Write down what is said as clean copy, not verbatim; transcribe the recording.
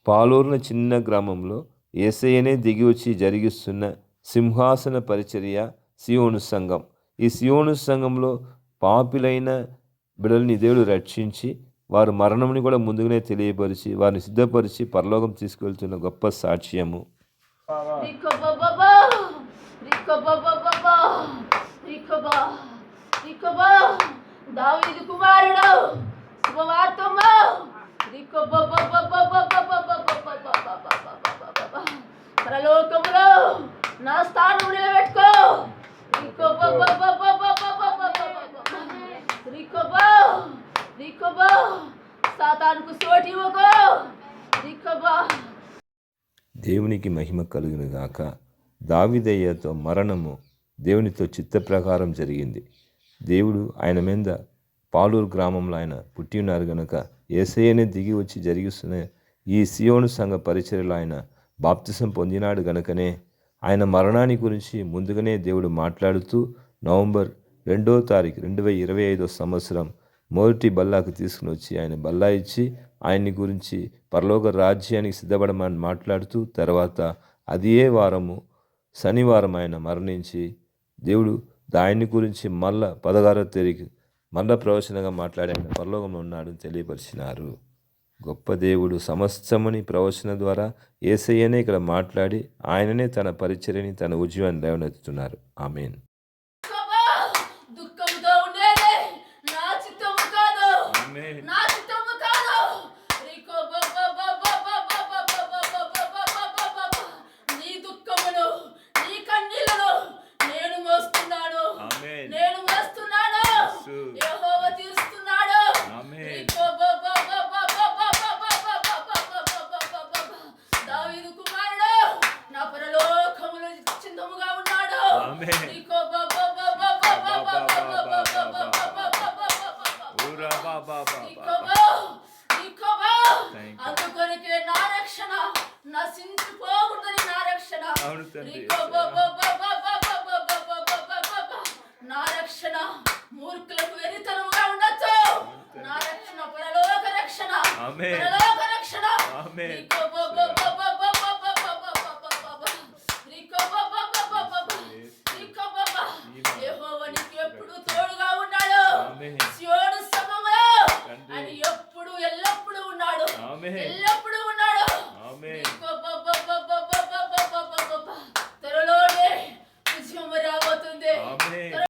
పాలూరున చిన్న గ్రామంలో యేసయ్యనే దిగి వచ్చి జరిగిస్తున్న సింహాసన పరిచర్య సియోను సంఘం. ఈ సియోను సంఘంలో పాపులైన బిడ్డల్ని దేవుడు రక్షించి వారు మరణంని కూడా ముందుగానే తెలియపరిచి వారిని సిద్ధపరిచి పరలోకం తీసుకెళ్తున్న గొప్ప సాక్ష్యము. దావీదు కుమారుడు శుభవార్తమ్మ పరలోకములో నా స్థానం నిలబెట్టుకో. సాతానుకు సోటి ఇవ్వకో. దేవునికి మహిమ కలుగును గాక. దావీదయ్యతో మరణము దేవునితో చిత్త ప్రకారం జరిగింది. దేవుడు ఆయన మీద పాలూరు గ్రామంలో ఆయన పుట్టి ఉన్నారు కనుక యేసయ్యనే దిగి వచ్చి జరిగిస్తున్న ఈ సియోను సంఘ పరిచర్యలో ఆయన బాప్తిసం పొందినాడు గనుకనే ఆయన మరణాన్ని గురించి ముందుగానే దేవుడు మాట్లాడుతూ నవంబర్ 2వ తారీఖు 2025 సంవత్సరం మొదటి బల్లాకు తీసుకుని వచ్చి ఆయన బల్లా ఇచ్చి ఆయన్ని గురించి పరలోక రాజ్యానికి సిద్ధపడమని మాట్లాడుతూ తర్వాత అదే వారము శనివారం ఆయన మరణించి దేవుడు దాన్ని గురించి మళ్ళా 16వ తారీఖు మళ్ళా ప్రవచనంగా మాట్లాడి ఆయన పరలోకంలో ఉన్నాడని తెలియపరిచినారు. గొప్ప దేవుడు సమస్తముని ప్రవచన ద్వారా యేసయ్యనే ఇక్కడ మాట్లాడి ఆయననే తన పరిచర్యని తన ఉద్యమాన్ని లేవనెత్తుతున్నారు. ఆమేన్. అందుకొరకే నా రక్షణ నశించిపోకూడదని నా రక్షణ నా రక్షణ మూర్ఖులకు వెరితనముగా ఉండొచ్చు. నా రక్షణ పరలోక రక్షణ పరలోక రక్షణ. యెహోవా నీకు ఎప్పుడు తోడుగా ఉన్నాడు. సియోను సమూహంలో ఆయన ఎప్పుడు ఎల్లప్పుడూ ఉన్నాడు. ఎల్లప్పుడూ ఉన్నాడు.